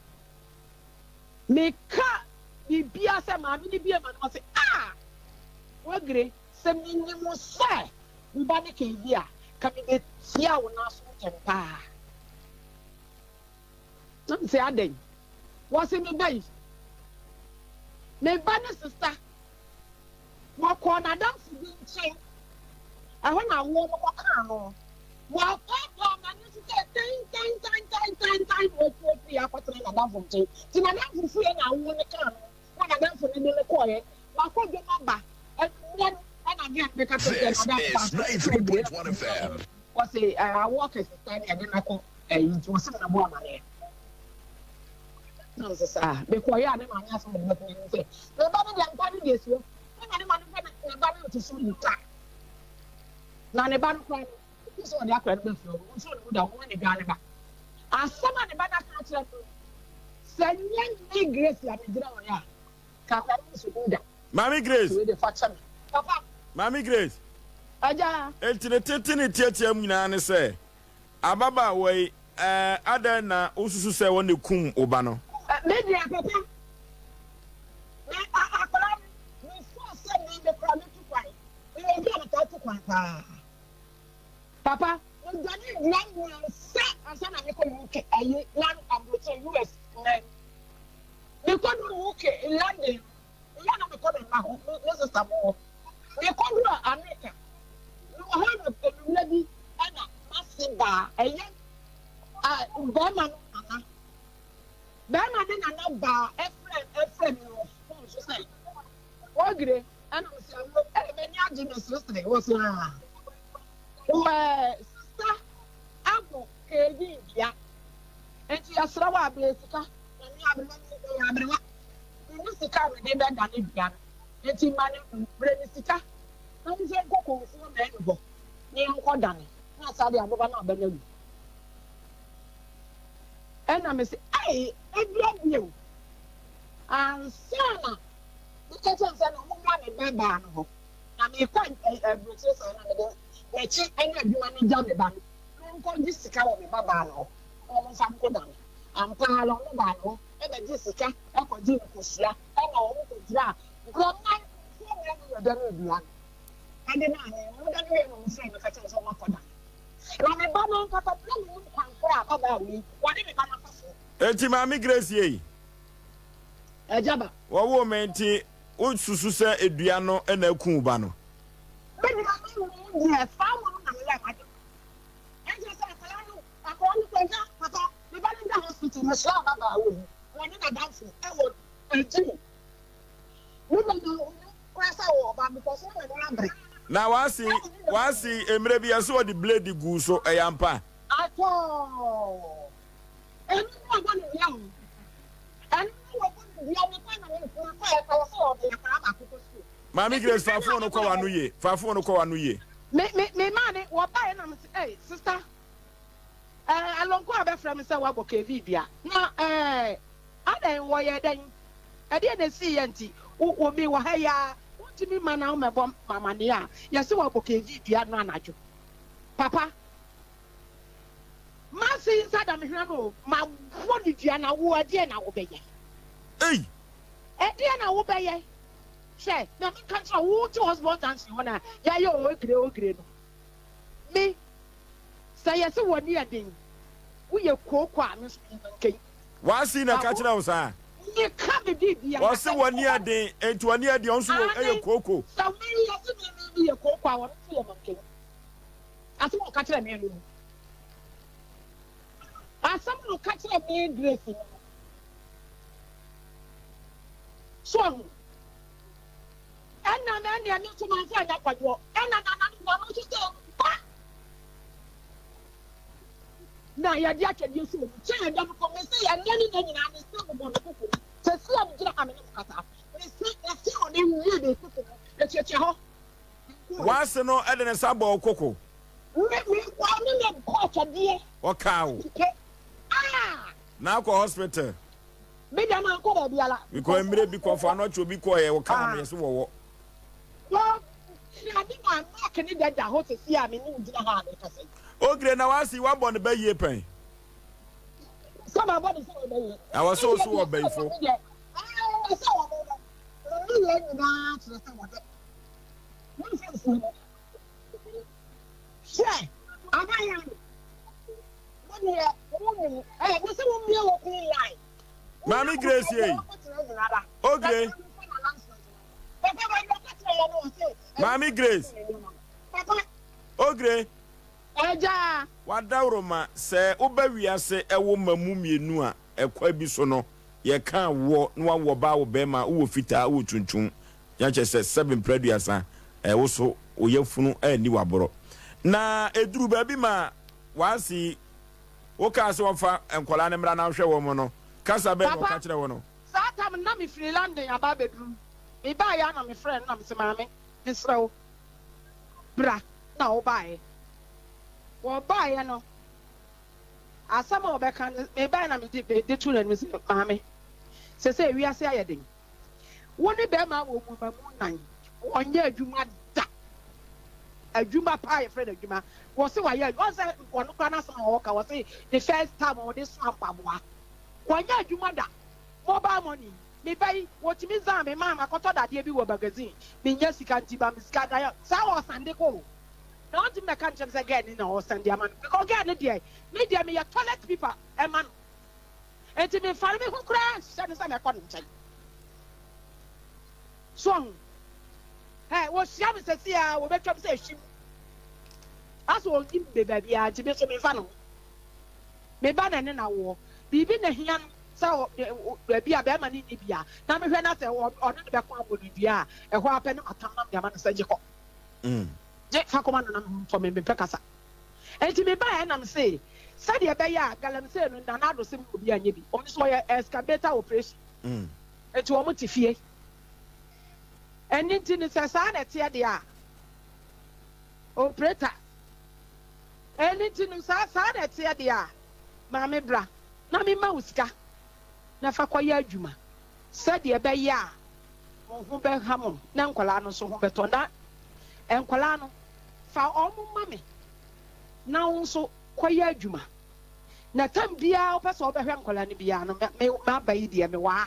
me ka bi bia se maame ni bia ma no se wagre se me ni mo se mi ba ne kv a ka me be tia wo na so tempa na me se aden wo se me bai me ba ne sister What corner dance in chain? I want a woman walk on. Well, Papa, and you say, time, what we are putting a love of tea. Till I don't feel I want to come. When I don't feel in the quiet, what could you number? And then, and again, because this is 93.1 FM. Was a walk as a time and then I call it was a woman. No, sir, because I am a young man. The body and body is you. I'm not the body to show you. Now, the body is on the aquarium floor. So, we don't want to go back. As some of the bad country, send young Grace like a drone. Mammy Grace, Papa, Mammy Grace. Aja, and say, Ababa way, other na usu say when the kum obano. maybe a papa. I said the crowd to cry. We will be able to cry. Papa, we don't need one set as an American UK, a land of US. We couldn't walk in London. We couldn't now. This is the more. We couldn't America. You have a lady and a massive bar, a young Berman. Berman didn't know bar, a friend, she said. Ogre, and I was yesterday. Was sister, Apple, yeah. And she has Rawa Blessica, and you have this is car with them than it began. And she managed Brenisica. I was a cocoa for a man. Near Kodani. Not Sadia Bobana Benelli. And I say, I love you. And Sana, the kitchen said, "Oh, my man, I may find a British and the chief and everyone down the bank. Don't call this to cover me, Babano, or some Kodan. I'm Palo, Babano, and this is a Echo Kusia, and all the drag. Grandma, so many of I didn't know say the catches on my Kodan. When a banner cut a plum and about me, what did it come Mammy Grace ye? A jabber. What woman tea, Utsu say Ediano and a Kubano. Yes, found one like it. And just I want to go, Papa, the body in the hospital, Michelle, when I dance, I would continue. You don't know, press our because I'm hungry. Now I see, Mräbi, I saw the blade goose, so I am pa. At all. And I'm going to young. And I'm going to Mammy Grace, Fafo no Kawanuye, Fafo no Kawanuye. Me money, what buy and hey, sister. I don't go back from Mr. Waboke Vibia. No, I didn't wire then. I didn't see auntie, who be Wahaya. What to me, man, I'm a bomb, Mamma Nia. Yes, Waboke Vibia, no, Najo. Papa. Massy inside a mirror, my one Diana, who are Diana obey. Hey, Diana obey. Say, now me can't say who to husband and she wanna. Yeah, you okay. Me, say yes, 1 year thing. We are cocoa, Miss King. what's in a catcher house? You can't be. What's the 1 year day and 1 year the also a cocoa? So maybe a cocoa, I want to see a monkey. As well, catch a man. As someone who catch a man dressing. So, and now, I'm not to my friend up at work. And I'm not to say, now you're jacking you soon. Change them for me, say, and then I'm still going to cook. So, see, I'm going to cut up. Let's see on him, really. Let's get your home. What's the no other than Sabo Coco? Let me watch a dear. Or cow? Ah! Now go hospital. Maybe I'm not going to be allowed. Because because for not to be quiet or calm, yes, well, I think I'm not going to get the host to see. I mean, okay, now I see what on the bay pain. Somebody I was so obey for. Mammy Grace, okay. Mami Grace. Ogre. Eja. Wadawroma se obawiase ewo mamu mienu a ekwa bi so no ye kan wo no wo ba wo be ma wo fita wo tuntun ya che se 7 Mµrd wo so oyefunu ani waboro na eduru ba bi ma wasi wo ka se wonfa enkola ne mra na hwe wo mo no kasa be no ka kire wo no Satam na me free London aba bedrum me ba ya na me friend na me se maame nsrew bra na wo ba e wo ba ye no asama obeka me ba na me de tu na me se maame se wi ase ayeden woni be ma wo mu ma mu nan onye adwuma da adwuma pa ye friend adwuma wo se wa ye wo se wono kwa na sama wo ka wo se the first time wo de SOMPA boa onye adwuma da mobile money me bay what me zam me mama koto dade bi wo magazine me nya sika ntiba me sika da sa wo sande ko na onti me kan chem say get ni na wo sande aman because get ni dey me dey me ya toilet paper e man enti me fare me hu kra se ne me ko nchen so wo sia me se sia wo be twam se hwim aso o gi be ba bia nti me so me fa no me ba na ne na wo bibi na hia so be a be ma ni bia na me hwe na se ono de be kwa bodua e ho apɛ no atamam de ma no se jekɔ je fa koma na for me pe kasa enti me ba na me se de be ya galam se no na do se mo bi anya bi o so ye excavator operation enti o mo ti fie eni ti ni se sa na tie de a operator eni ti ni sa na tie de a ma me bra na me ma usika na fa kwa ya adwuma sade be ya mo ho be ha mo na nkwala no so ho be to na enkwala no fa omo mame na wonso kwa ya adwuma na tam bia o pese o be hwe nkwala no bia no me ba yi de me wa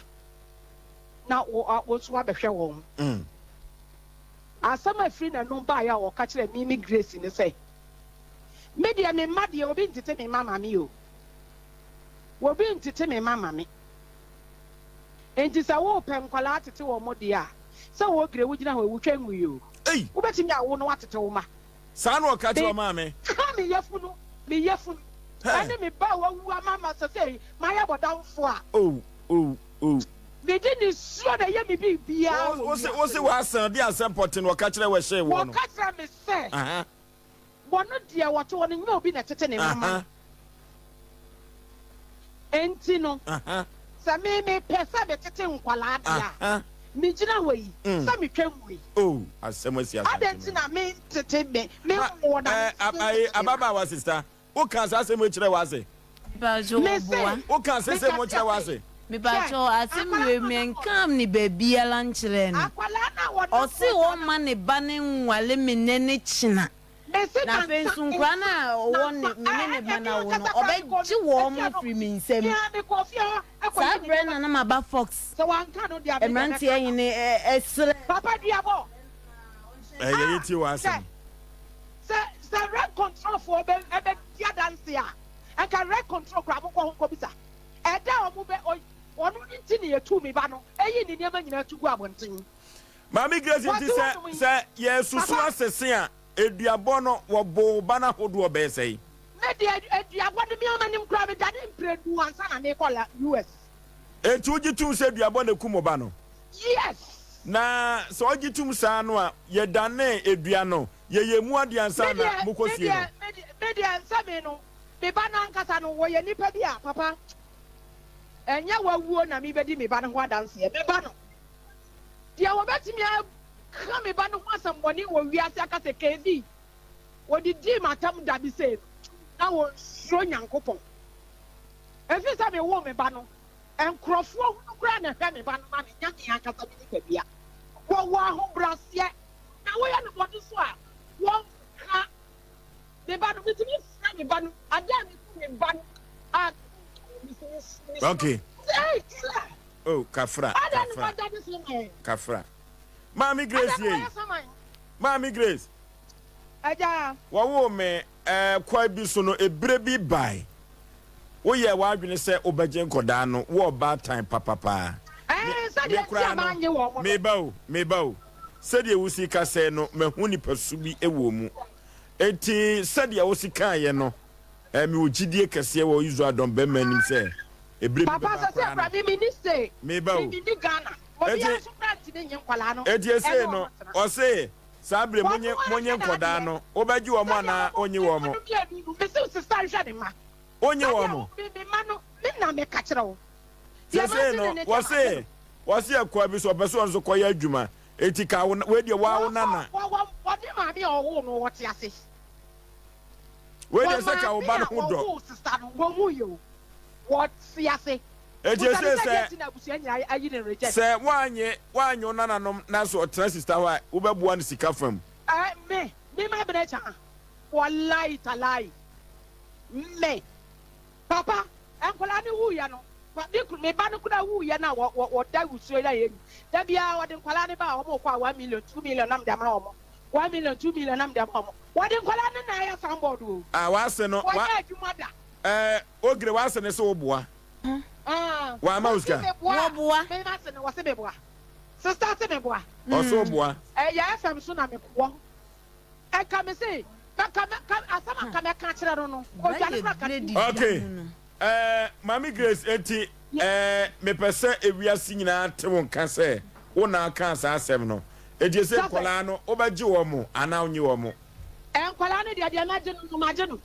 na wo so ba hwe won asama free na no ba ya wo ka kire mi Grace ni say me de me ma de obi ntete me mama mi o obi ntete me mama mi enti sa wo pem kwala atete wo mode a sa wo gre wo gina ho wutwa nwi o wo betimi awo no watete wo ma sa no ka ti wo ma me ka me yefunu ani me ba wo wu mama so say my abodamfo a me didn't sure that you be bia wo se wa san dia semporting wo ka kire we hye wo no wo ka kire me say wo no dia wo to wo no nya obi na tete ne mama enti no sa me pesa be tete nkwala ada me gina hoyi sa me twam hoyi asem adenti na me tete me wo na ababa wa sister wo kan sa asem kire wa se ba jo boa wo kan se mo kire wa se me ba jo asem we me nkam ni baby ala nkyere no akwala na wo o si wo ma ne ba ne nwale me ne china na fensu nkwa na wo ne ne ba na wo no obeji wo mo free me nsem sa brand na ma ba fox so wan ka no dia be emranti yin esre papa diabo ye ti wa asem se red control for be dia dance ya and can red control kra mo ko ho bisa e da o mo be onu nti ne yetu mi ba no eyi ni niam nyina tu gu abonten Mami Grace nti se ye susu asese a eduabo no wo bo bana hodo be sei me de eduabo de mi amanim kra me dade mpredu ansa na me kola US etu gitum se eduabo na kumo ba no yes na so gitum sa no a ye dane edua no ye yemu ade ansa na mukosie no me de ansa me no me bana nkasa no wo ye nipa bi a papa enya wawuo na me bedi me bana ho adanse me ba no dia wo betimi ka me ba no ho asamboni wo wiase akase KV wo di matam da bi se na wo so nyankopon efi sa me wo me ba no enkrofo hu kura na hwe me ba no ma me nya akasa bi ka bia wo aho brase na wo ya no bodo so a wo ka me ba no betimi fra me ba no ada me ba no a okay kafra Mami Grace ye Mami Grace aja wo me kwa bi so no ebre bi bai wo ye wa adwene se obaje nkoda no wo ba time papa sa de tia manye wo me ba o said you will see Cassano, Mahuni Pasubi, a woman. Eti said you will see Kayano, and you GD Cassia or Israel don't be men say. A brief Papa said, Prime Minister, maybe Ghana. Eti say no, or say, Sabre Monyan Cordano, Obaju Amana, only woman. Only woman. Say no, was here Quabis or persons of Koya Juma, Etika, where you wow, Nana. What do you mean? Oh, what's your sis? Where you say, Obano, what's your say? It is say, one year, Nana, Naso, or Transistor, Uber one Sika from. Me, my brother. One lie, a lie. Me, Papa, Uncle Anu, but they could make Banukuda woo ya now what that would say. That be our Kalaniba almost 1 million, 2 million, I'm the home. 1 million, 2 million, I'm the home. What in Kalana I have some board? I was no, what you mother? Ogre was an so boy. Why, Mouska? Was a boy. Sister, a boy. Or so boy. Yes, I'm soon. I'm a boy. I come and say, come, catch it. I don't know. Okay. Mammy Grace, eti, me pese ewia sinyina te won ka se wona ka sa asem no e je se kwala no obaji wo mo ana onyi wo mo kwala ne de maje no maje no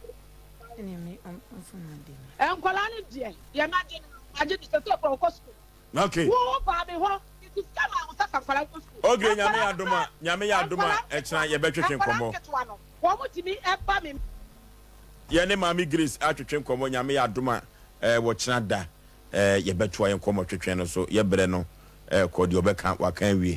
kwala ne de maje no maje no se ko ko school okay wo ba me ho it is come out sa kwala ko school okay nyame ya adoma e kira ye betwetwe nkomo wo mo timi e ba me ye ne Mami Grace atwetwe nkomo nyame ya adoma wo kira da ye betua ye nkomo twetwe no so ye bre no ko de obeka waka wie